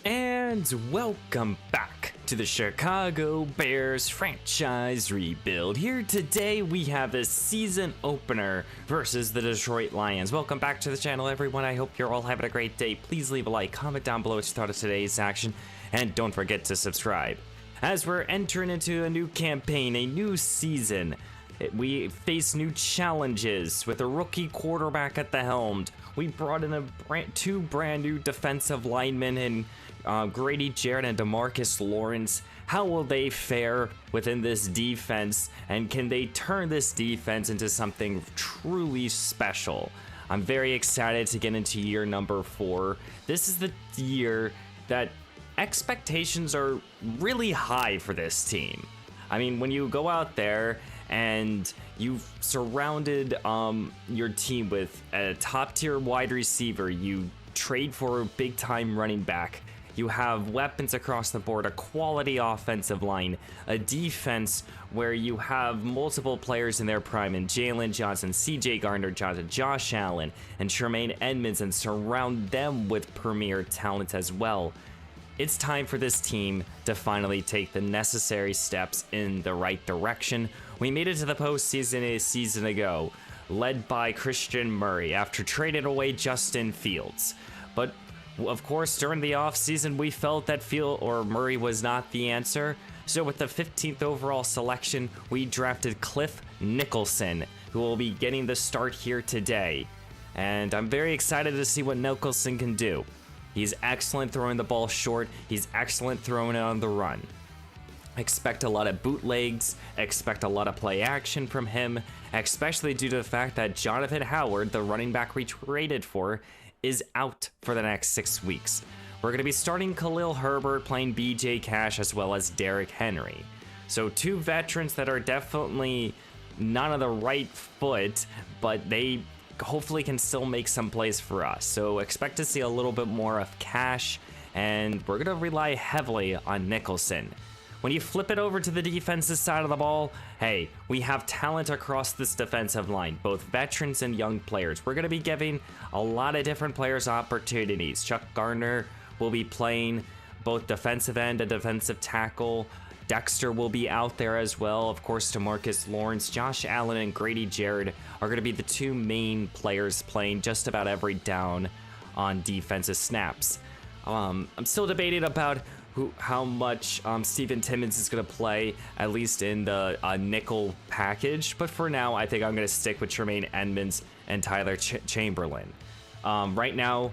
And welcome back to the Chicago Bears franchise rebuild. Here today we have a season opener versus the Detroit Lions. Welcome back to the channel, everyone. I hope you're all having a great day. Please leave a like, comment down below what you thought of today's action, and don't forget to subscribe. As we're entering into a new campaign, a new season, we face new challenges with a rookie quarterback at the helm. We brought in two brand new defensive linemen in Grady Jarrett and DeMarcus Lawrence. How will they fare within this defense, and can they turn this defense into something truly special? I'm very excited to get into year number 4. This is the year that expectations are really high for this team. I mean, when you go out there and you've surrounded your team with a top-tier wide receiver, you trade for a big-time running back, you have weapons across the board, a quality offensive line, a defense where you have multiple players in their prime, and Jalen Johnson, CJ Gardner-Johnson, Josh Allen, and Tremaine Edmonds, and surround them with premier talent as well. It's time for this team to finally take the necessary steps in the right direction. We made it to the postseason a season ago, led by Christian Murray after trading away Justin Fields. But of course, during the offseason, we felt that Murray was not the answer. So with the 15th overall selection, we drafted Cliff Nicholson, who will be getting the start here today. And I'm very excited to see what Nicholson can do. He's excellent throwing the ball short. He's excellent throwing it on the run. Expect a lot of bootlegs, expect a lot of play action from him, especially due to the fact that Jonathan Howard, the running back we traded for, is out for the next 6 weeks. We're going to be starting Khalil Herbert, playing BJ Cash, as well as Derrick Henry. So 2 veterans that are definitely not on the right foot, but they hopefully can still make some plays for us. So expect to see a little bit more of Cash, and we're going to rely heavily on Nicholson. When you flip it over to the defensive side of the ball, hey, we have talent across this defensive line, both veterans and young players. We're going to be giving a lot of different players opportunities. Chuck Gardner will be playing both defensive end and defensive tackle. Dexter will be out there as well. Of course, DeMarcus Lawrence, Josh Allen, and Grady Jarrett are going to be the 2 main players playing just about every down on defensive snaps. I'm still debating about how much Steven Timmons is going to play, at least in the nickel package. But for now, I think I'm going to stick with Tremaine Edmonds and Tyler Chamberlain. Right now,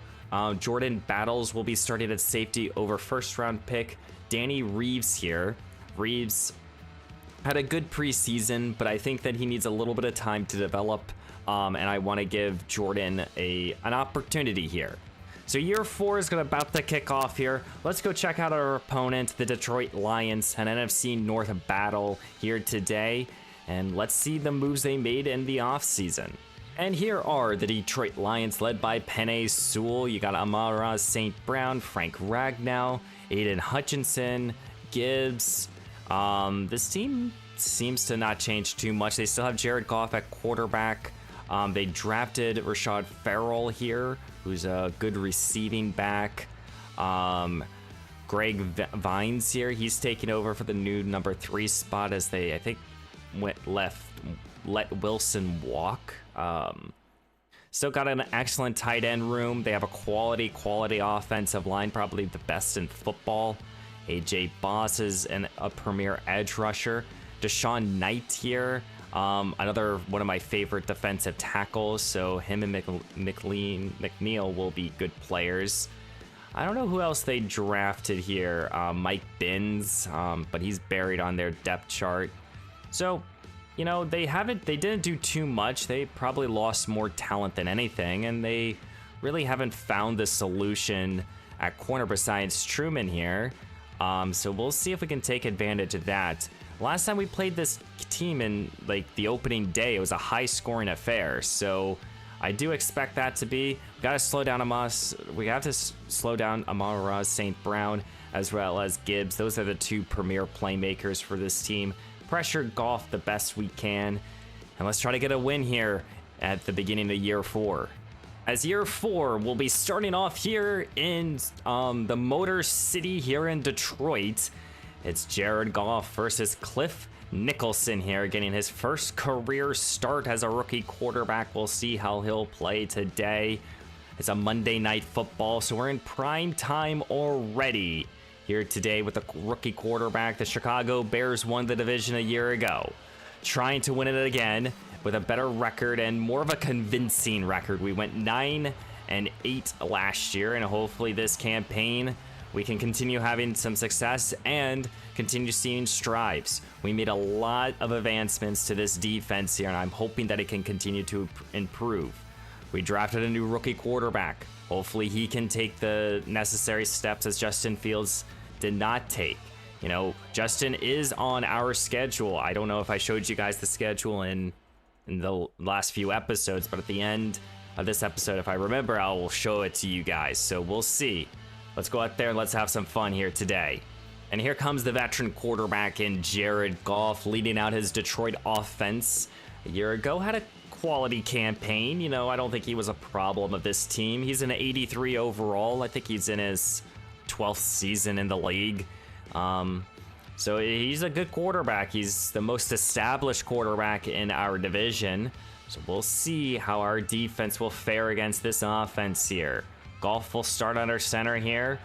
Jordan Battles will be starting at safety over first-round pick Danny Reeves here. Reeves had a good preseason, but I think that he needs a little bit of time to develop, and I want to give Jordan an opportunity here. So year 4 is about to kick off here. Let's go check out our opponent, the Detroit Lions, an NFC North battle here today, and let's see the moves they made in the offseason. And here are the Detroit Lions, led by Penei Sewell. You got Amara St. Brown, Frank Ragnow, Aiden Hutchinson, Gibbs. This team seems to not change too much. They still have Jared Goff at quarterback. They drafted Rashad Farrell here, who's a good receiving back. Greg Vines here, he's taking over for the new number 3 spot as they, I think, let Wilson walk. Still got an excellent tight end room. They have a quality offensive line, probably the best in football. AJ Boss is a premier edge rusher. Deshaun Knight here, another one of my favorite defensive tackles. So him and McNeil will be good players. I don't know who else they drafted here. Mike Binns, but he's buried on their depth chart. So, you know, they didn't do too much. They probably lost more talent than anything, and they really haven't found the solution at corner besides Truman here. So we'll see if we can take advantage of that. Last time we played this team in like the opening day, it was a high scoring affair. So I do expect that to be. We have to slow down Amara St. Brown as well as Gibbs. Those are the 2 premier playmakers for this team. Pressure Goff the best we can, and let's try to get a win here at the beginning of year 4. as year 4 will be starting off here in the Motor City here in Detroit. It's Jared Goff versus Cliff Nicholson here, getting his first career start as a rookie quarterback. We'll see how he'll play today. It's a Monday Night Football, so we're in prime time already here today with the rookie quarterback. The Chicago Bears won the division a year ago, trying to win it again with a better record and more of a convincing record. We went 9-8 last year, and hopefully this campaign we can continue having some success and continue seeing strides. We made a lot of advancements to this defense here, and I'm hoping that it can continue to improve. We drafted a new rookie quarterback. Hopefully he can take the necessary steps as Justin Fields did not take. You know, Justin is on our schedule. I don't know if I showed you guys the schedule in the last few episodes, but at the end of this episode, if I remember, I will show it to you guys. So we'll see. Let's go out there and let's have some fun here today. And here comes the veteran quarterback in Jared Goff, leading out his Detroit offense. A year ago, had a quality campaign. You know, I don't think he was a problem of this team. He's an 83 overall. I think he's in his 12th season in the league. So he's a good quarterback. He's the most established quarterback in our division. So we'll see how our defense will fare against this offense here. Goff will start under center here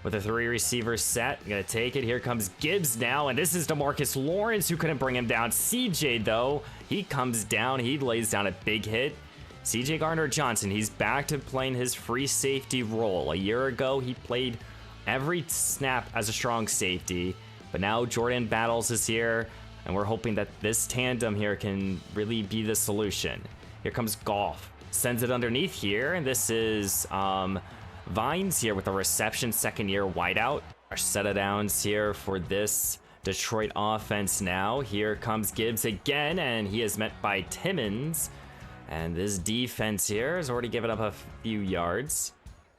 with a 3 receiver set. Gonna take it. Here comes Gibbs now, and this is DeMarcus Lawrence who couldn't bring him down. CJ though, he comes down. He lays down a big hit. CJ Gardner-Johnson, he's back to playing his free safety role. A year ago, he played every snap as a strong safety, but now Jordan Battles is here, and we're hoping that this tandem here can really be the solution. Here comes Goff. Sends it underneath here, and this is Vines here with a reception, second-year wideout. Our set of downs here for this Detroit offense now. Here comes Gibbs again, and he is met by Timmons. And this defense here has already given up a few yards.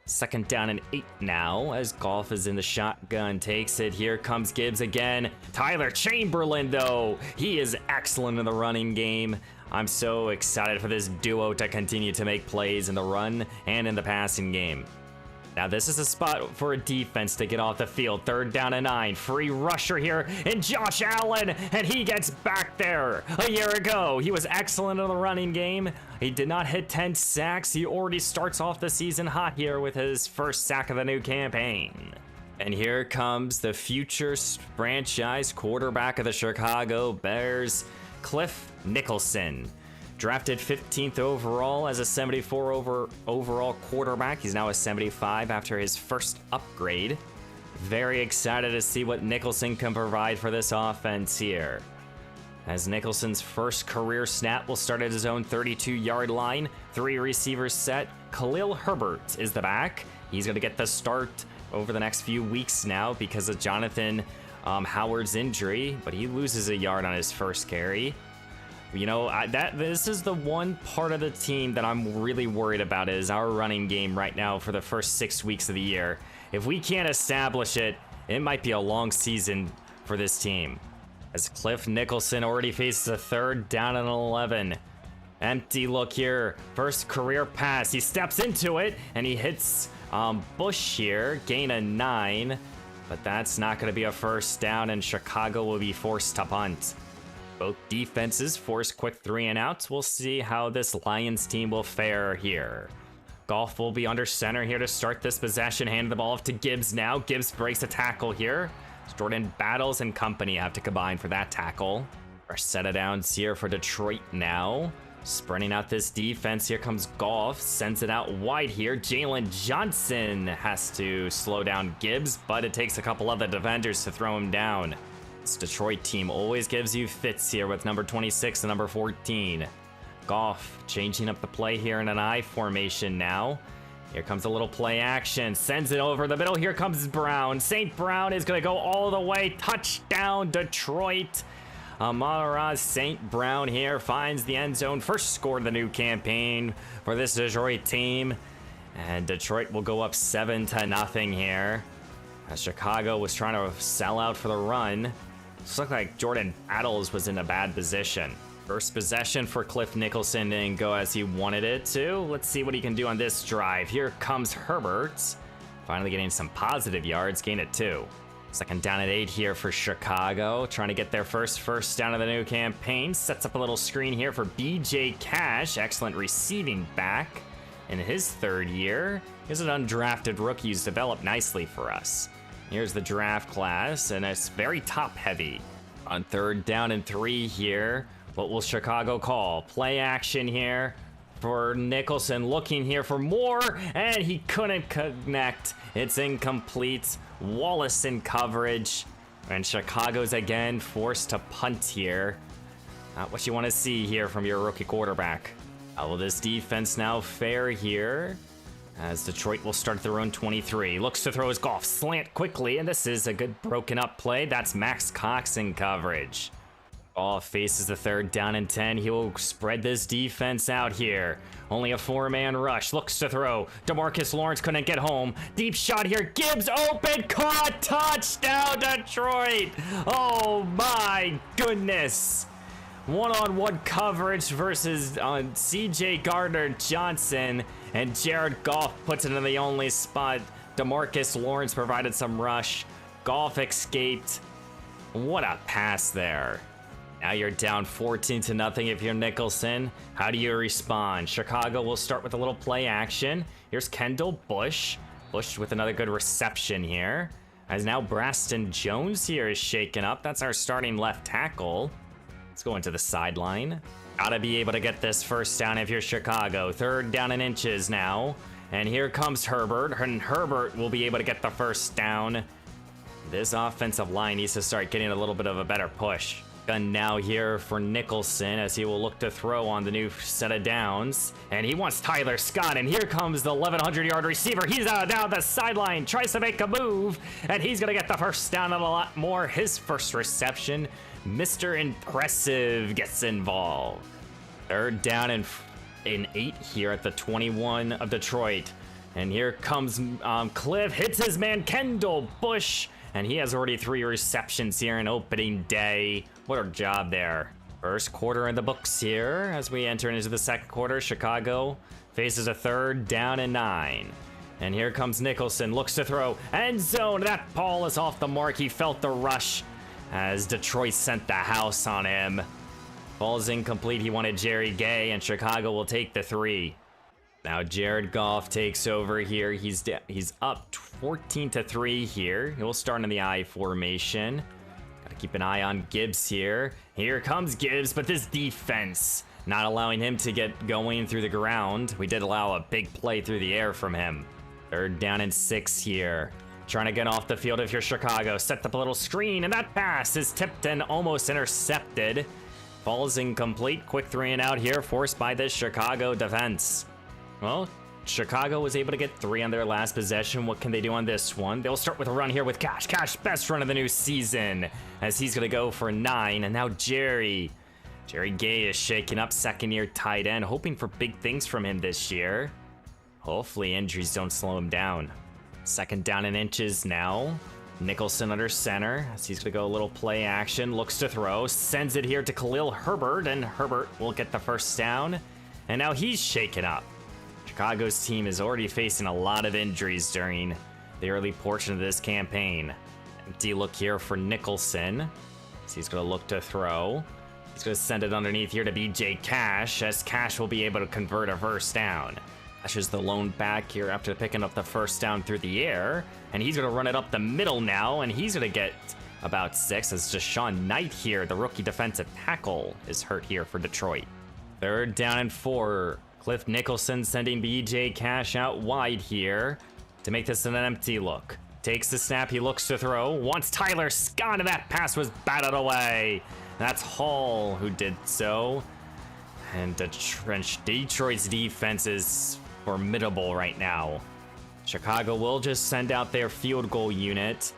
Second down and 8 now as Goff is in the shotgun, takes it. Here comes Gibbs again. Tyler Chamberlain, though, he is excellent in the running game. I'm so excited for this duo to continue to make plays in the run and in the passing game. Now this is a spot for a defense to get off the field. Third down and 9. Free rusher here in Josh Allen, and he gets back there. A year ago, he was excellent in the running game. He did not hit 10 sacks. He already starts off the season hot here with his first sack of the new campaign. And here comes the future franchise quarterback of the Chicago Bears, Cliff Nicholson. Drafted 15th overall as a 74 overall quarterback. He's now a 75 after his first upgrade. Very excited to see what Nicholson can provide for this offense here. As Nicholson's first career snap will start at his own 32-yard line. 3 receivers set. Khalil Herbert is the back. He's going to get the start over the next few weeks now because of Jonathan Howard's injury, but he loses a yard on his first carry. You know, this is the one part of the team that I'm really worried about is our running game right now for the first 6 weeks of the year. If we can't establish it, it might be a long season for this team. As Cliff Nicholson already faces a third down and 11. Empty look here. First career pass. He steps into it, and he hits Bush here. Gain of 9. But that's not going to be a first down, and Chicago will be forced to punt. Both defenses force quick 3 and outs. We'll see how this Lions team will fare here. Goff will be under center here to start this possession. Hand the ball off to Gibbs now. Gibbs breaks a tackle here. Jordan Battles and company have to combine for that tackle. Our set of downs here for Detroit now. Sprinting out this defense. Here comes Goff. Sends it out wide here. Jalen Johnson has to slow down Gibbs, but it takes a couple other defenders to throw him down. This Detroit team always gives you fits here with number 26 and number 14. Goff changing up the play here in an I formation now. Here comes a little play action. Sends it over the middle. Here comes Brown. St. Brown is going to go all the way. Touchdown, Detroit. Amon-Ra St. Brown here finds the end zone. First score of the new campaign for this Detroit team. And Detroit will go up 7-0 here. As Chicago was trying to sell out for the run. This looked like Jordan Battles was in a bad position. First possession for Cliff Nicholson didn't go as he wanted it to. Let's see what he can do on this drive. Here comes Herbert. Finally getting some positive yards, gain it 2. Second down at 8 here for Chicago. Trying to get their first down of the new campaign. Sets up a little screen here for BJ Cash. Excellent receiving back in his 3rd year. He's an undrafted rookie who's developed nicely for us. Here's the draft class, and it's very top heavy. On 3rd down and 3 here. What will Chicago call? Play action here for Nicholson, looking here for more, and he couldn't connect. It's incomplete. Wallace in coverage, and Chicago's again forced to punt here. Not what you want to see here from your rookie quarterback. How will this defense now fare here? As Detroit will start their own 23. Looks to throw his golf slant quickly, and this is a good broken up play. That's Max Cox in coverage. Goff faces the 3rd down and 10. He will spread this defense out here. Only a 4-man rush. Looks to throw. DeMarcus Lawrence couldn't get home. Deep shot here. Gibbs open. Caught. Touchdown, Detroit. Oh my goodness. One-on-one coverage versus CJ Gardner-Johnson. And Jared Goff puts it in the only spot. DeMarcus Lawrence provided some rush. Goff escaped. What a pass there. Now you're down 14-0 if you're Nicholson. How do you respond? Chicago will start with a little play action. Here's Kendall Bush. Bush with another good reception here. As now Braston Jones here is shaken up. That's our starting left tackle. Let's go into the sideline. Gotta be able to get this first down if you're Chicago. 3rd down and inches now. And here comes Herbert. And Herbert will be able to get the first down. This offensive line needs to start getting a little bit of a better push. Gun now here for Nicholson as he will look to throw on the new set of downs. And he wants Tyler Scott, and here comes the 1,100-yard receiver. He's out down the sideline, tries to make a move, and he's going to get the first down and a lot more. His first reception, Mr. Impressive gets involved. 3rd down and 8 here at the 21 of Detroit. And here comes Cliff, hits his man Kendall Bush, and he has already 3 receptions here in opening day. What a job there. First quarter in the books here. As we enter into the second quarter, Chicago faces a 3rd down and 9. And here comes Nicholson, looks to throw. End zone, that ball is off the mark. He felt the rush as Detroit sent the house on him. Ball's incomplete. He wanted Jerry Gay, and Chicago will take the 3. Now Jared Goff takes over here. He's up 14-3 here. He'll start in the I formation. Gotta keep an eye on Gibbs here. Here comes Gibbs, but this defense not allowing him to get going through the ground. We did allow a big play through the air from him. 3rd down and 6 here. Trying to get off the field if you're Chicago. Set up a little screen, and that pass is tipped and almost intercepted. Falls incomplete. Quick 3 and out here, forced by this Chicago defense. Well, Chicago was able to get 3 on their last possession. What can they do on this one? They'll start with a run here with Cash. Cash, best run of the new season, as he's going to go for 9. And now Jerry Gay is shaking up, 2nd-year tight end, hoping for big things from him this year. Hopefully injuries don't slow him down. 2nd down and inches now. Nicholson under center, as he's going to go a little play action. Looks to throw, sends it here to Khalil Herbert, and Herbert will get the first down. And now he's shaken up. Chicago's team is already facing a lot of injuries during the early portion of this campaign. Empty look here for Nicholson. So he's going to look to throw. He's going to send it underneath here to BJ Cash, as Cash will be able to convert a first down. Cash is the lone back here after picking up the first down through the air. And he's going to run it up the middle now, and he's going to get about 6 as Deshaun Knight here, the rookie defensive tackle, is hurt here for Detroit. 3rd down and 4. Cliff Nicholson sending BJ Cash out wide here to make this an empty look. Takes the snap, he looks to throw, wants Tyler Scott, and that pass was batted away. That's Hall who did so. And Detroit's defense is formidable right now. Chicago will just send out their field goal unit.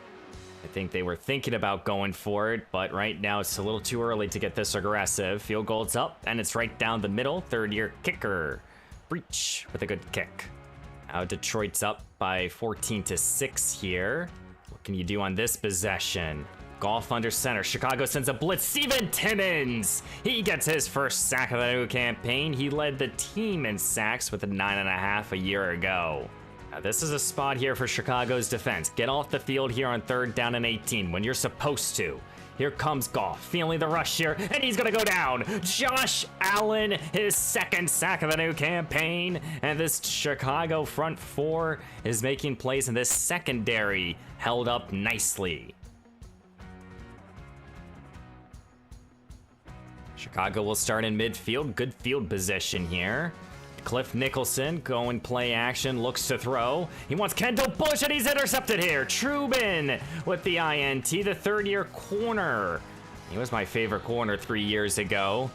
I think they were thinking about going for it, but right now it's a little too early to get this aggressive. Field goal's up, and it's right down the middle. 3rd-year kicker, Breach, with a good kick. Now Detroit's up by 14-6 here. What can you do on this possession? Golf under center. Chicago sends a blitz. Steven Timmons! He gets his first sack of the new campaign. He led the team in sacks with a 9.5 a year ago. Now, this is a spot here for Chicago's defense. Get off the field here on 3rd down and 18 when you're supposed to. Here comes Goff, feeling the rush here, and he's gonna go down. Josh Allen, his 2nd sack of the new campaign, and this Chicago front 4 is making plays, and this secondary held up nicely. Chicago will start in midfield. Good field position here. Cliff Nicholson going play action, looks to throw. He wants Kendall Bush, and he's intercepted here. Trubin with the INT, the 3rd-year corner. He was my favorite corner 3 years ago.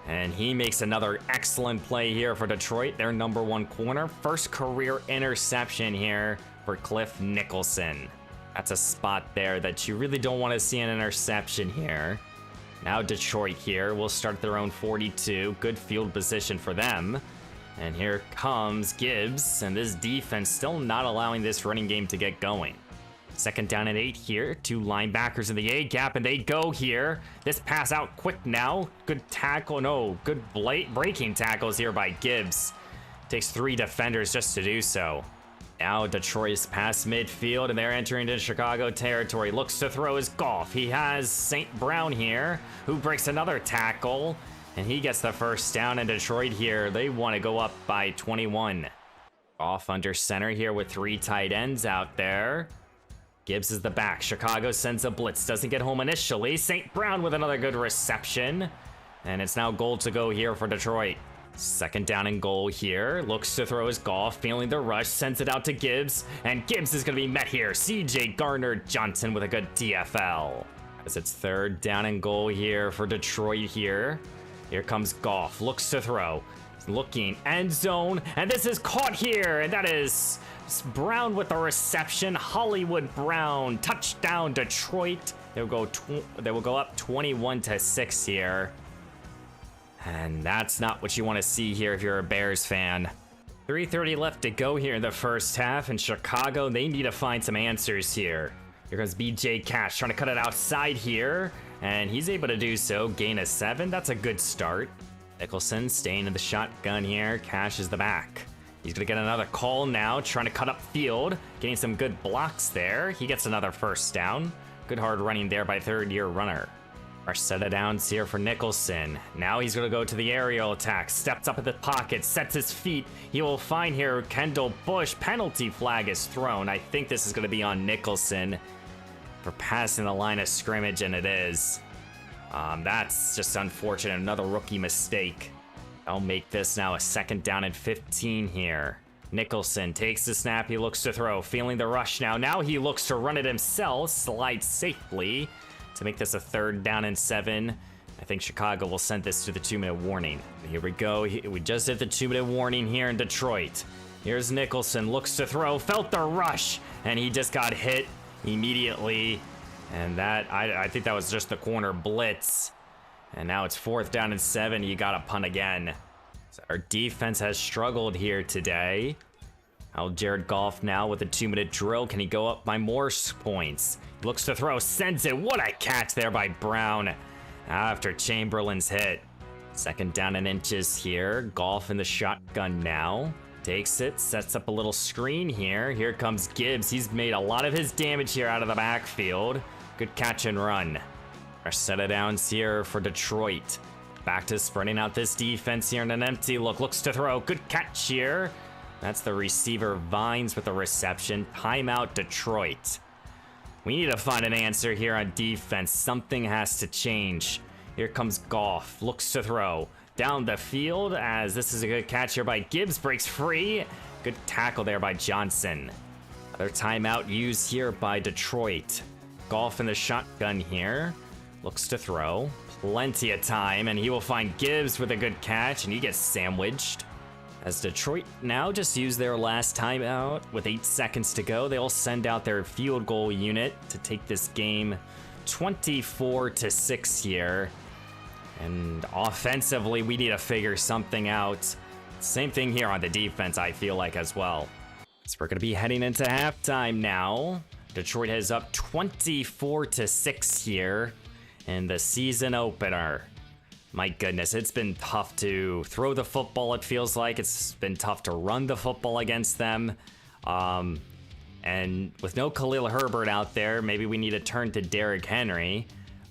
And he makes another excellent play here for Detroit, their #1 corner. First career interception here for Cliff Nicholson. That's a spot there that you really don't want to see an interception here. Now Detroit here will start their own 42. Good field position for them. And here comes Gibbs, and this defense still not allowing this running game to get going. 2nd down and 8 here. 2 linebackers in the A gap, and they go here. This pass out quick now. Good tackle. No, good breaking tackles here by Gibbs. Takes 3 defenders just to do so. Now Detroit's past midfield, and they're entering into Chicago territory. Looks to throw his Golf. He has St. Brown here, who breaks another tackle, and he gets the first down. In Detroit here, they want to go up by 21. Off under center here with 3 tight ends out there. Gibbs is the back. Chicago sends a blitz. Doesn't get home initially. St. Brown with another good reception. And it's now goal to go here for Detroit. 2nd down and goal here. Looks to throw his Golf. Feeling the rush. Sends it out to Gibbs. And Gibbs is going to be met here. CJ Gardner-Johnson with a good TFL. As it's 3rd down and goal here for Detroit here. Here comes Golf. Looks to throw. Looking. End zone. And this is caught here. And that is Brown with the reception. Hollywood Brown. Touchdown Detroit. They will go up 21-6 here. And that's not what you want to see here if you're a Bears fan. 3:30 left to go here in the first half. And Chicago, they need to find some answers here. Here comes BJ Cash trying to cut it outside here. And he's able to do so. Gain of 7. That's a good start. Nicholson staying in the shotgun here. Cash is the back. He's going to get another call now. Trying to cut up field. Getting some good blocks there. He gets another first down. Good hard running there by 3rd-year runner. Our set of downs here for Nicholson. Now he's going to go to the aerial attack. Steps up at the pocket. Sets his feet. He will find here Kendall Bush. Penalty flag is thrown. I think this is going to be on Nicholson for passing the line of scrimmage, and it is. That's just unfortunate. Another rookie mistake. I'll make this now a 2nd down and 15 here. Nicholson takes the snap. He looks to throw. Feeling the rush now. Now he looks to run it himself. Slides safely to make this a 3rd down and 7. I think Chicago will send this to the 2-minute warning. Here we go. We just hit the 2-minute warning here in Detroit. Here's Nicholson. Looks to throw. Felt the rush. And he just got hit immediately. And that, I think that was just the corner blitz. And now it's 4th down and 7. You got to punt again. So our defense has struggled here today. Jared Goff now with a 2-minute drill. Can he go up by more points? He looks to throw. Sends it. What a catch there by Brown after Chamberlain's hit. 2nd down and inches here. Goff in the shotgun now. Takes it, sets up a little screen here. Here comes Gibbs. He's made a lot of his damage here out of the backfield. Good catch and run. Our set of downs here for Detroit. Back to spreading out this defense here in an empty look. Looks to throw. Good catch here. That's the receiver Vines with the reception. Timeout Detroit. We need to find an answer here on defense. Something has to change. Here comes Goff. Looks to throw. Down the field as this is a good catch here by Gibbs. Breaks free. Good tackle there by Johnson. Another timeout used here by Detroit. Goff in the shotgun here. Looks to throw. Plenty of time, and he will find Gibbs with a good catch, and he gets sandwiched. As Detroit now just use their last timeout with 8 seconds to go, they'll send out their field goal unit to take this game 24-6 here. And offensively, we need to figure something out. Same thing here on the defense, I feel like, as well. So we're going to be heading into halftime now. Detroit has up 24-6 here in the season opener. My goodness, it's been tough to throw the football, it feels like. It's been tough to run the football against them. And with no Khalil Herbert out there, maybe we need to turn to Derrick Henry.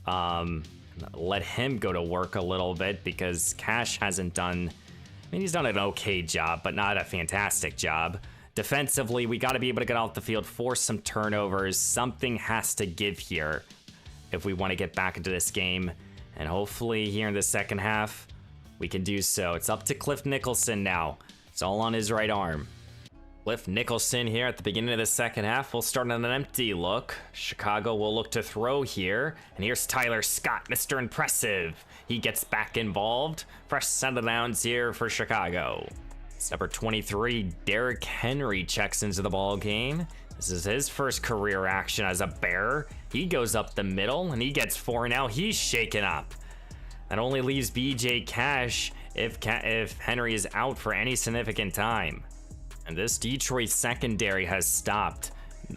Let him go to work a little bit because Cash hasn't done... I mean, he's done an okay job, but not a fantastic job. Defensively, we got to be able to get off the field, force some turnovers. Something has to give here if we want to get back into this game. And hopefully here in the second half, we can do so. It's up to Cliff Nicholson now. It's all on his right arm. Cliff Nicholson here at the beginning of the second half. We'll start on an empty look. Chicago will look to throw here. And here's Tyler Scott, Mr. Impressive. He gets back involved. Fresh set of downs here for Chicago. It's number 23, Derrick Henry checks into the ball game. This is his first career action as a Bear. He goes up the middle and he gets 4. Now he's shaken up. That only leaves BJ Cash if Henry is out for any significant time. And this Detroit secondary has stopped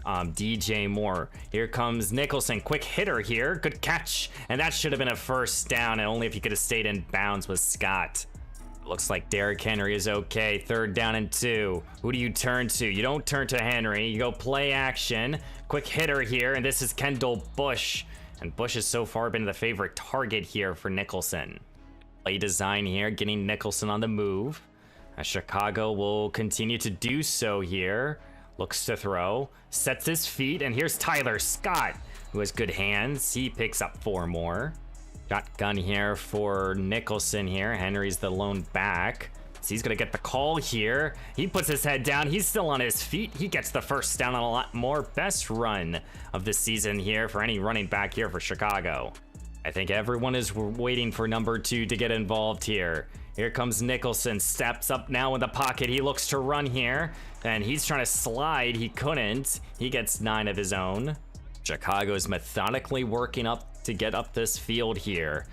DJ Moore. Here comes Nicholson, quick hitter here, good catch. And that should have been a first down, and only if he could have stayed in bounds with Scott. Looks like Derrick Henry is okay. 3rd down and 2. Who do you turn to? You don't turn to Henry. You go play action. Quick hitter here, and this is Kendall Bush. And Bush has so far been the favorite target here for Nicholson. Play design here, getting Nicholson on the move. As Chicago will continue to do so here. Looks to throw. Sets his feet, and here's Tyler Scott, who has good hands. He picks up 4 more. Shotgun here for Nicholson here. Henry's the lone back. So he's going to get the call here. He puts his head down. He's still on his feet. He gets the first down on a lot more. Best run of the season here for any running back here for Chicago. I think everyone is waiting for number 2 to get involved here. Here comes Nicholson. Steps up now in the pocket. He looks to run here. And he's trying to slide. He couldn't. He gets 9 of his own. Chicago is methodically working up to get up this field here,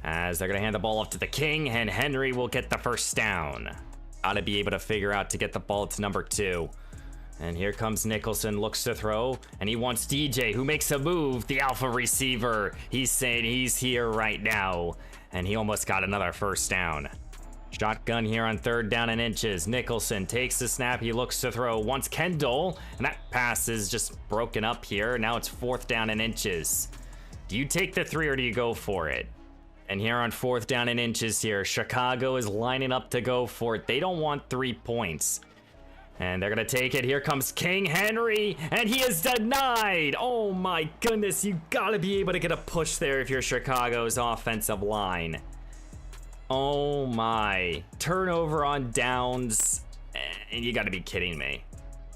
as they're going to hand the ball off to the King, and Henry will get the first down. Gotta be able to figure out to get the ball to number 2. And here comes Nicholson, looks to throw, and he wants DJ, who makes a move, the alpha receiver. He's saying he's here right now, and he almost got another first down. Shotgun here on 3rd down and inches. Nicholson takes the snap. He looks to throw. Wants Kendall, and that pass is just broken up here. Now it's 4th down and inches. Do you take the 3 or do you go for it? And here on 4th down and inches here, Chicago is lining up to go for it. They don't want 3 points. And they're going to take it. Here comes King Henry, and he is denied. Oh my goodness, you got to be able to get a push there if you're Chicago's offensive line. Oh my. Turnover on downs, and you got to be kidding me.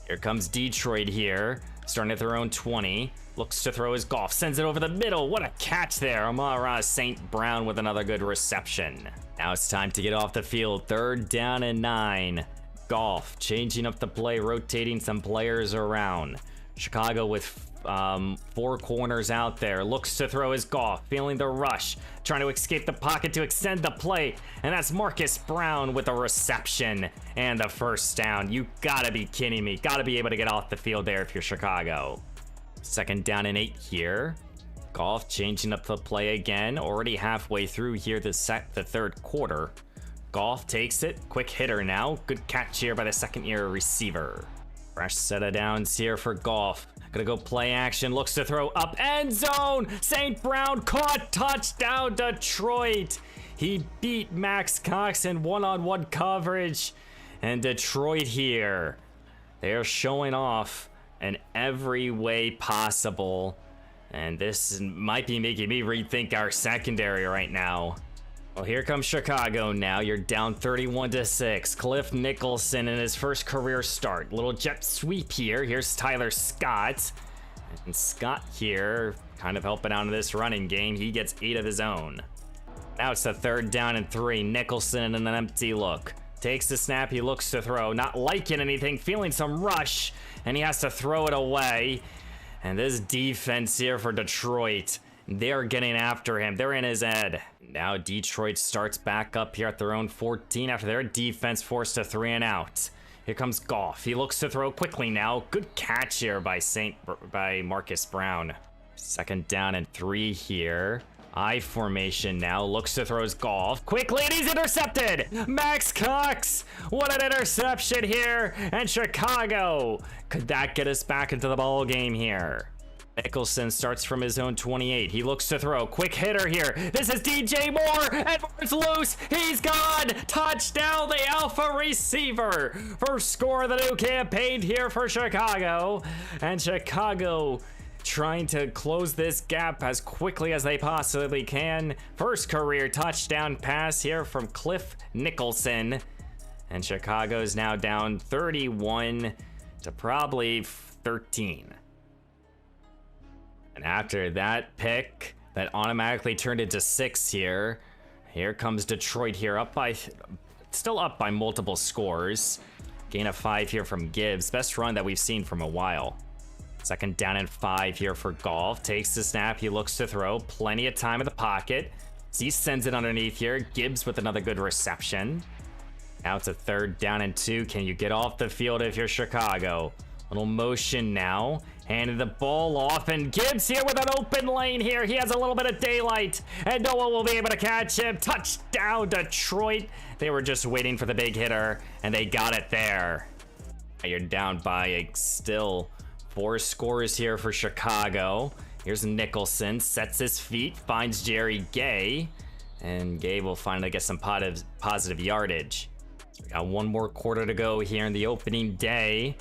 Here comes Detroit here, starting at their own 20. Looks to throw his Goff, sends it over the middle. What a catch there. Amon-Ra St. Brown with another good reception. Now it's time to get off the field. 3rd down and 9. Goff changing up the play, rotating some players around. Chicago with 4 corners out there. Looks to throw his Goff, feeling the rush, trying to escape the pocket to extend the play. And that's Marcus Brown with a reception and the first down. You gotta be kidding me. Gotta be able to get off the field there if you're Chicago. 2nd down and 8 here. Goff changing up the play again. Already halfway through here the 3rd quarter. Goff takes it. Quick hitter now. Good catch here by the 2nd-year receiver. Fresh set of downs here for Goff. Gonna go play action. Looks to throw up end zone. St. Brown caught. Touchdown Detroit. He beat Max Cox in one-on-one coverage. And Detroit here, they're showing off in every way possible. And this might be making me rethink our secondary right now. Well, here comes Chicago now. You're down 31-6. Cliff Nicholson in his first career start. Little jet sweep here. Here's Tyler Scott. And Scott here kind of helping out in this running game. He gets 8 of his own. Now it's the 3rd down and 3. Nicholson in an empty look. Takes the snap. He looks to throw. Not liking anything. Feeling some rush. And he has to throw it away. And this defense here for Detroit, they're getting after him. They're in his head. Now Detroit starts back up here at their own 14 after their defense forced a 3 and out. Here comes Goff. He looks to throw quickly now. Good catch here by Marcus Brown. 2nd down and 3 here. I formation now, looks to throw his Goff. Quickly, and he's intercepted! Max Cox! What an interception here! And Chicago! Could that get us back into the ball game here? Nicholson starts from his own 28. He looks to throw. Quick hitter here. This is DJ Moore, and Moore's loose. He's gone. Touchdown, the alpha receiver. First score of the new campaign here for Chicago. And Chicago trying to close this gap as quickly as they possibly can. First career touchdown pass here from Cliff Nicholson. And Chicago's now down 31 to probably 13. And after that pick, that automatically turned into 6 here. Here comes Detroit here, still up by multiple scores. Gain of 5 here from Gibbs. Best run that we've seen from a while. 2nd down and 5 here for Goff. Takes the snap, he looks to throw. Plenty of time in the pocket. He sends it underneath here. Gibbs with another good reception. Now it's a 3rd down and 2. Can you get off the field if you're Chicago? Little motion now. Handed the ball off, and Gibbs here with an open lane here. He has a little bit of daylight, and no one will be able to catch him. Touchdown, Detroit. They were just waiting for the big hitter, and they got it there. You're down by still 4 scores here for Chicago. Here's Nicholson, sets his feet, finds Jerry Gay, and Gay will finally get some positive yardage. So we got 1 more quarter to go here in the opening day.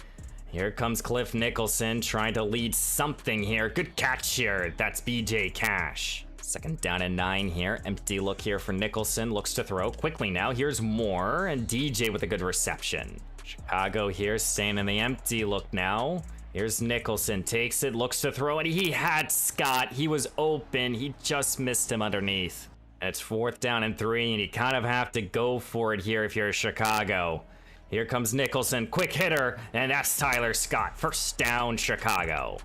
Here comes Cliff Nicholson trying to lead something here. Good catch here. That's BJ Cash. 2nd down and 9 here. Empty look here for Nicholson. Looks to throw quickly now. Here's Moore and DJ with a good reception. Chicago here staying in the empty look now. Here's Nicholson. Takes it. Looks to throw. And he had Scott. He was open. He just missed him underneath. And it's 4th down and 3. And you kind of have to go for it here if you're Chicago. Here comes Nicholson, quick hitter, and that's Tyler Scott. 1st down, Chicago.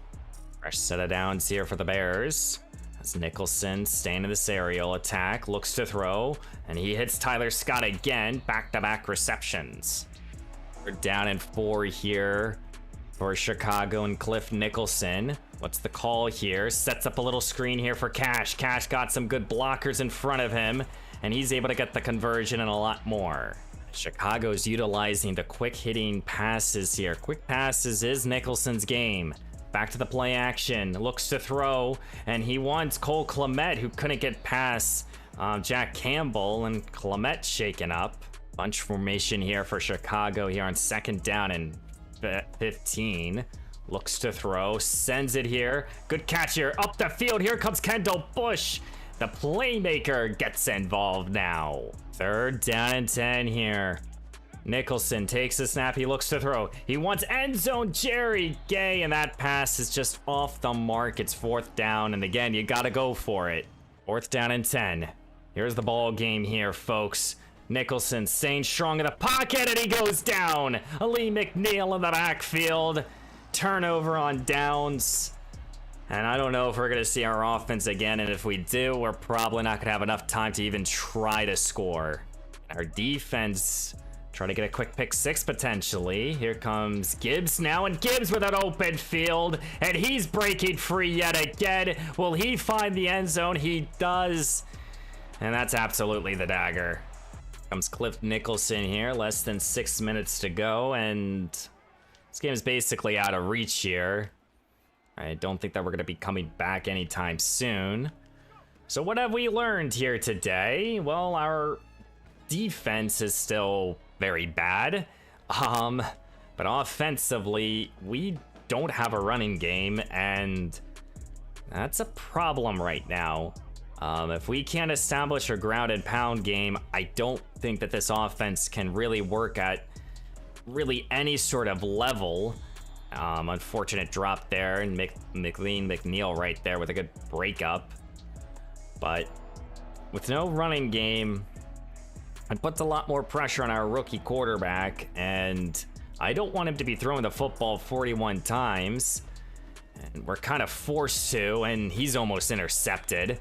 Fresh set of downs here for the Bears. As Nicholson staying in this aerial attack, looks to throw, and he hits Tyler Scott again. Back-to-back receptions. 3rd down and 4 here for Chicago and Cliff Nicholson. What's the call here? Sets up a little screen here for Cash. Cash got some good blockers in front of him, and he's able to get the conversion and a lot more. Chicago's utilizing the quick hitting passes here. Quick passes is Nicholson's game. Back to the play action. Looks to throw, and he wants Cole Clement, who couldn't get past Jack Campbell, and Clement shaken up. Bunch formation here for Chicago here on 2nd down and 15. Looks to throw, sends it here. Good catch here, up the field. Here comes Kendall Bush. The playmaker gets involved now. 3rd down and 10 here. Nicholson takes the snap. He looks to throw. He wants end zone Jerry Gay, and that pass is just off the mark. It's 4th down, and again, you got to go for it. 4th down and 10. Here's the ball game here, folks. Nicholson staying strong in the pocket, and he goes down. Lee McNeil in the backfield. Turnover on downs. And I don't know if we're going to see our offense again, and if we do, we're probably not going to have enough time to even try to score. Our defense try to get a quick pick 6 potentially. Here comes Gibbs now, and Gibbs with an open field, and he's breaking free yet again. Will he find the end zone? He does, and that's absolutely the dagger. Comes Cliff Nicholson here, less than 6 minutes to go, and this game is basically out of reach here. I don't think that we're going to be coming back anytime soon. So what have we learned here today? Well, our defense is still very bad. But offensively, we don't have a running game, and that's a problem right now. If we can't establish a ground and pound game, I don't think that this offense can really work at really any sort of level. Unfortunate drop there, and McNeil right there with a good breakup. But with no running game, it puts a lot more pressure on our rookie quarterback, and I don't want him to be throwing the football 41 times. And we're kind of forced to, and he's almost intercepted.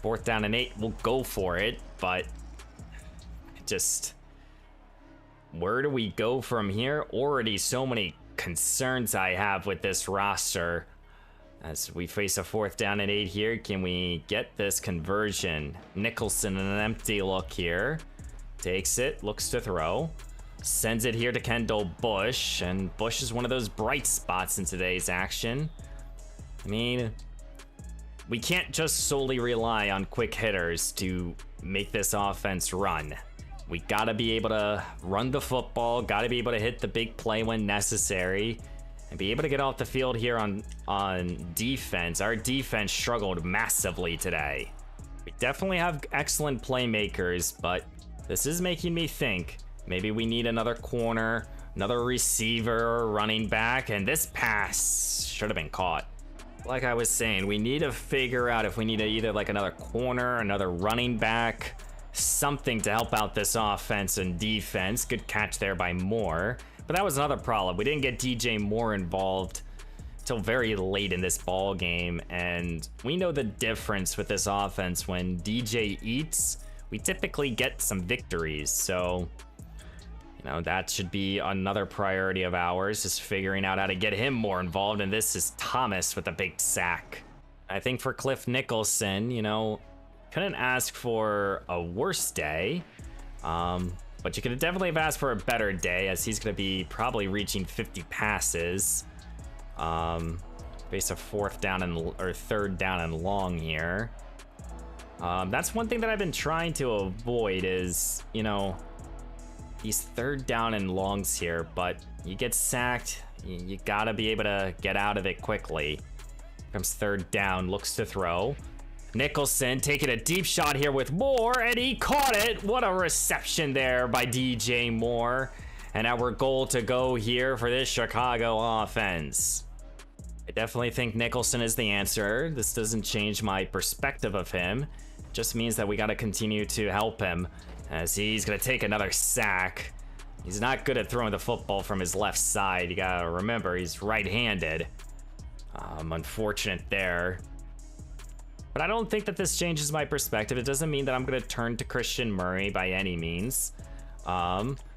4th down and 8, we'll go for it, but where do we go from here? Already so many concerns I have with this roster. As we face a 4th down and 8 here, can we get this conversion? Nicholson in an empty look here. Takes it, looks to throw. Sends it here to Kendall Bush, and Bush is one of those bright spots in today's action. I mean, we can't just solely rely on quick hitters to make this offense run. We gotta be able to run the football, gotta be able to hit the big play when necessary, and be able to get off the field here on defense. Our defense struggled massively today. We definitely have excellent playmakers, but this is making me think maybe we need another corner, another receiver, or running back, and this pass should have been caught. Like I was saying, we need to figure out if we need either like another corner, another running back, something to help out this offense and defense. Good catch there by Moore. But that was another problem. We didn't get DJ Moore involved till very late in this ball game, and we know the difference with this offense. When DJ eats, we typically get some victories. So, you know, that should be another priority of ours, is figuring out how to get him more involved. And this is Thomas with a big sack. I think for Cliff Nicholson, you know, couldn't ask for a worse day, but you could definitely have asked for a better day, as he's going to be probably reaching 50 passes. Face a 4th down or 3rd down and long here. That's one thing that I've been trying to avoid is, you know, these 3rd down and longs here, but you get sacked, you gotta be able to get out of it quickly. Comes 3rd down, looks to throw. Nicholson taking a deep shot here with Moore, and he caught it. What a reception there by DJ Moore. And our goal to go here for this Chicago offense. I definitely think Nicholson is the answer. This doesn't change my perspective of him. It just means that we got to continue to help him, as he's going to take another sack. He's not good at throwing the football from his left side. You got to remember, he's right-handed. Unfortunate there. But I don't think that this changes my perspective. It doesn't mean that I'm going to turn to Christian Murray by any means.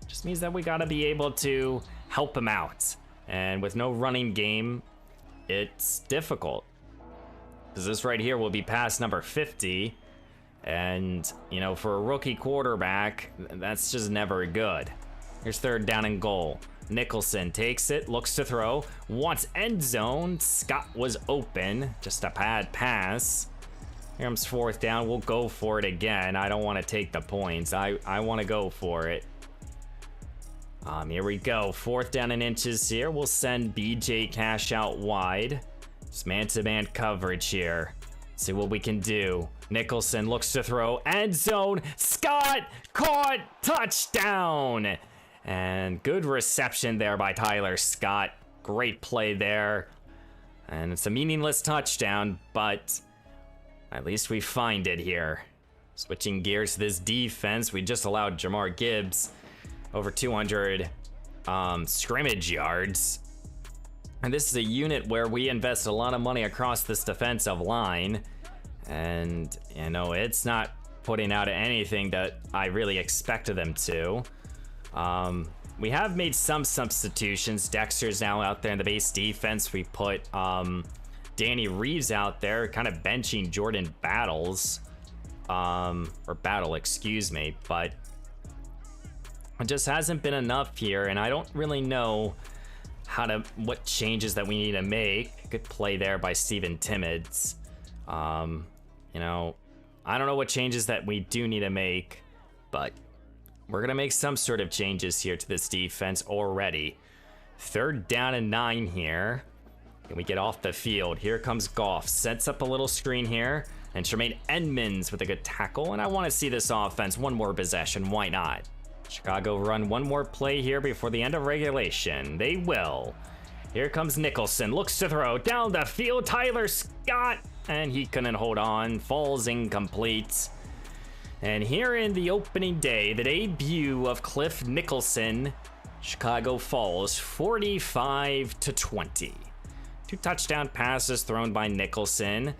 Just means that we got to be able to help him out. And with no running game, it's difficult. Because this right here will be pass number 50. And, you know, for a rookie quarterback, that's just never good. Here's 3rd down and goal. Nicholson takes it, looks to throw, wants end zone. Scott was open, just a bad pass. Here comes 4th down. We'll go for it again. I don't want to take the points. I want to go for it. Here we go. 4th down and inches here. We'll send BJ Cash out wide. Just man-to-man coverage here. See what we can do. Nicholson looks to throw. End zone. Scott caught. Touchdown. And good reception there by Tyler Scott. Great play there. And it's a meaningless touchdown, but at least we find it here. Switching gears to this defense, we just allowed Jamar Gibbs over 200 scrimmage yards. And this is a unit where we invest a lot of money across this defensive line. And, you know, it's not putting out anything that I really expected them to. We have made some substitutions. Dexter's now out there in the base defense. We put Danny Reeves out there, kind of benching Jordan Battles. Or Battle, excuse me. But it just hasn't been enough here, and I don't really know what changes that we need to make. Good play there by Steven Timmons. You know, I don't know what changes that we do need to make, but we're gonna make some sort of changes here to this defense already. 3rd down and 9 here. Can we get off the field? Here comes Goff. Sets up a little screen here. And Tremaine Edmonds with a good tackle. And I want to see this offense one more possession. Why not? Chicago run one more play here before the end of regulation. They will. Here comes Nicholson. Looks to throw. Down the field. Tyler Scott. And he couldn't hold on. Falls incomplete. And here in the opening day, the debut of Cliff Nicholson, Chicago falls 45-20. 2 touchdown passes thrown by Nicholson,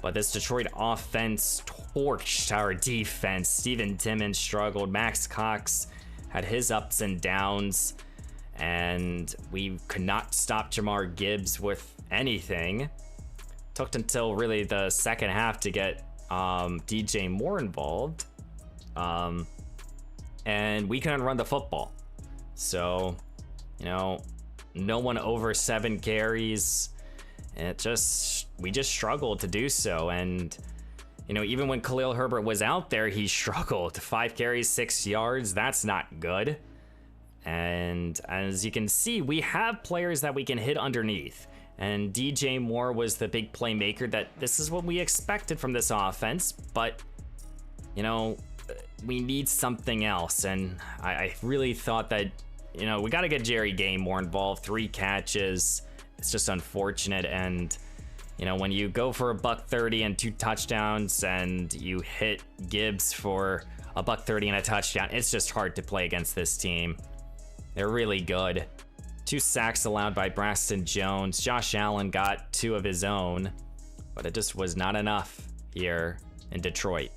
but this Detroit offense torched our defense. Steven Timmons struggled. Max Cox had his ups and downs, and we could not stop Jamar Gibbs with anything. Took until really the second half to get DJ Moore involved, and we couldn't run the football. So, you know, no one over 7 carries. And we just struggled to do so. And, you know, even when Khalil Herbert was out there, he struggled. 5 carries, 6 yards. That's not good. And as you can see, we have players that we can hit underneath. And DJ Moore was the big playmaker that this is what we expected from this offense. But, you know, we need something else. And I really thought that, you know, we got to get Jerry Gay more involved. 3 catches. It's just unfortunate. And, you know, when you go for $130 and 2 touchdowns and you hit Gibbs for $130 and a touchdown, it's just hard to play against this team. They're really good. 2 sacks allowed by Braxton Jones. Josh Allen got 2 of his own, but it just was not enough here in Detroit.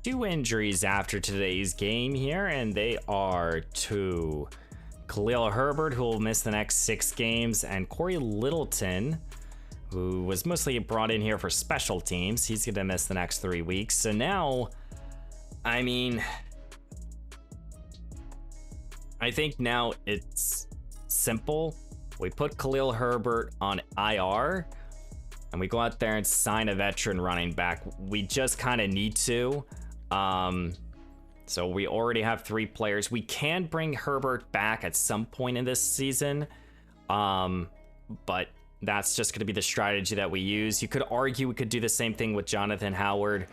2 injuries after today's game here, and they are to Khalil Herbert, who will miss the next 6 games, and Corey Littleton, who was mostly brought in here for special teams. He's going to miss the next 3 weeks. So now, I mean, I think now it's simple. We put Khalil Herbert on IR, and we go out there and sign a veteran running back. We just kind of need to. So we already have 3 players. We can bring Herbert back at some point in this season, but that's just going to be the strategy that we use. You could argue we could do the same thing with Jonathan Howard,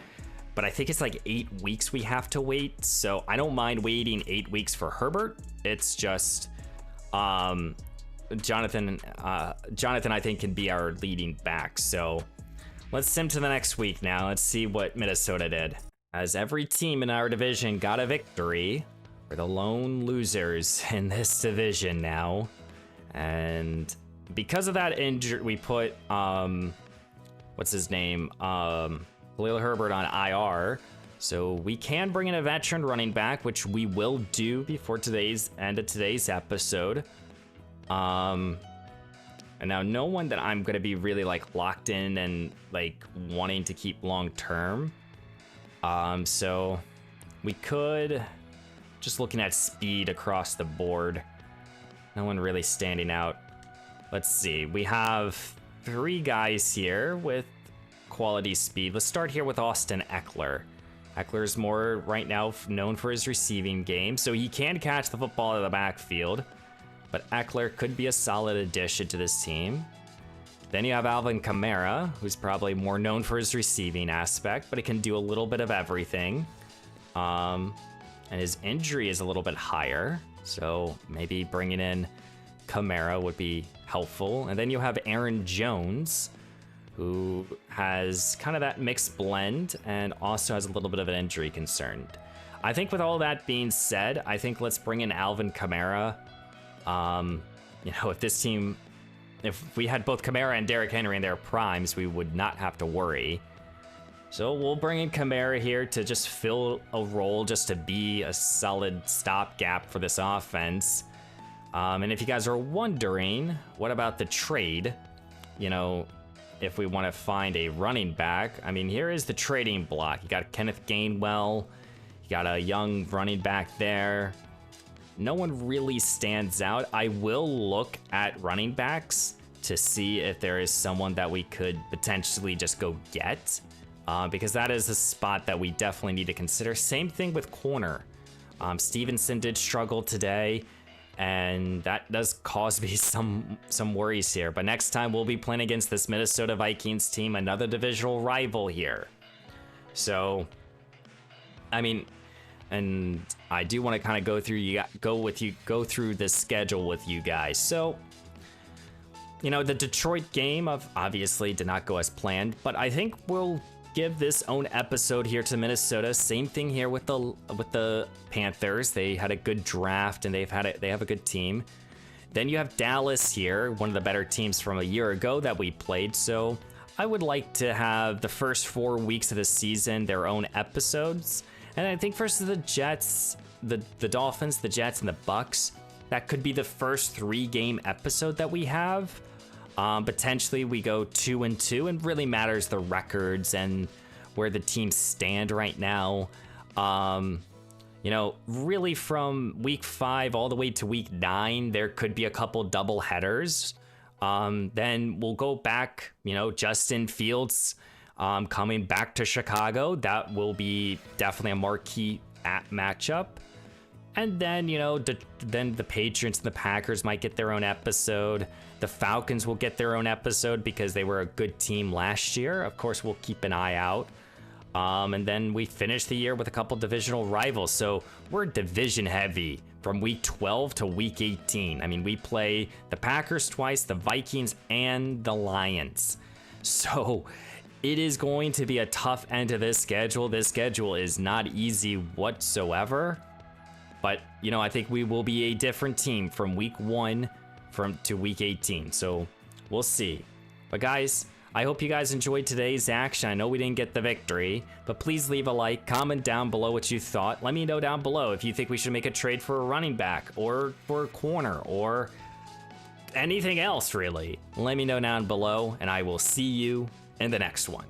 but I think it's like 8 weeks we have to wait. So I don't mind waiting 8 weeks for Herbert. It's just Jonathan, I think, can be our leading back. So let's sim to the next week now. Let's see what Minnesota did. As every team in our division got a victory, we're the lone losers in this division now. And because of that injury, we put, what's his name? Khalil Herbert on IR. So we can bring in a veteran running back, which we will do before today's end of today's episode. And now no one that I'm going to be really like locked in and like wanting to keep long term. So we could, just looking at speed across the board, no one really standing out. Let's see, we have 3 guys here with quality speed. Let's start here with Austin Eckler. Eckler's more right now known for his receiving game, so he can catch the football out of the backfield, but Eckler could be a solid addition to this team. Then you have Alvin Kamara, who's probably more known for his receiving aspect, but he can do a little bit of everything. And his injury is a little bit higher, so maybe bringing in Kamara would be helpful. And then you have Aaron Jones, who has kind of that mixed blend and also has a little bit of an injury concern. I think with all that being said, I think let's bring in Alvin Kamara. You know, if this team, if we had both Kamara and Derrick Henry in their primes, we would not have to worry. So we'll bring in Kamara here to just fill a role, just to be a solid stopgap for this offense. And if you guys are wondering, what about the trade? You know, if we want to find a running back, I mean, here is the trading block. You got Kenneth Gainwell, you got a young running back there. No one really stands out. I will look at running backs to see if there is someone that we could potentially just go get, because that is a spot that we definitely need to consider. Same thing with corner. Stevenson did struggle today, and that does cause me some worries here. But next time we'll be playing against this Minnesota Vikings team, another divisional rival here. So, I mean, and I do want to kind of go through this schedule with you guys. So, you know, the Detroit game obviously did not go as planned, but I think we'll give this own episode here to Minnesota. Same thing here with the Panthers. They had a good draft and they have a good team. Then you have Dallas here, one of the better teams from a year ago that we played. So I would like to have the first 4 weeks of the season their own episodes. And I think versus the Jets, the Dolphins, the Jets, and the Bucks, that could be the first 3-game episode that we have. Potentially we go 2-2, and really matters the records and where the teams stand right now. You know, really from week 5 all the way to week 9, there could be a couple double headers. Then we'll go back, you know, Justin Fields coming back to Chicago. That will be definitely a marquee matchup. And then, you know, then the Patriots and the Packers might get their own episode. The Falcons will get their own episode because they were a good team last year. Of course, we'll keep an eye out. And then we finish the year with a couple divisional rivals. So we're division heavy from week 12 to week 18. I mean, we play the Packers twice, the Vikings, and the Lions. So it is going to be a tough end to this schedule. This schedule is not easy whatsoever. But, you know, I think we will be a different team from week 1 to week 18. So we'll see. But guys, I hope you guys enjoyed today's action. I know we didn't get the victory, but please leave a like, comment down below what you thought. Let me know down below if you think we should make a trade for a running back or for a corner or anything else, really. Let me know down below, and I will see you in the next one.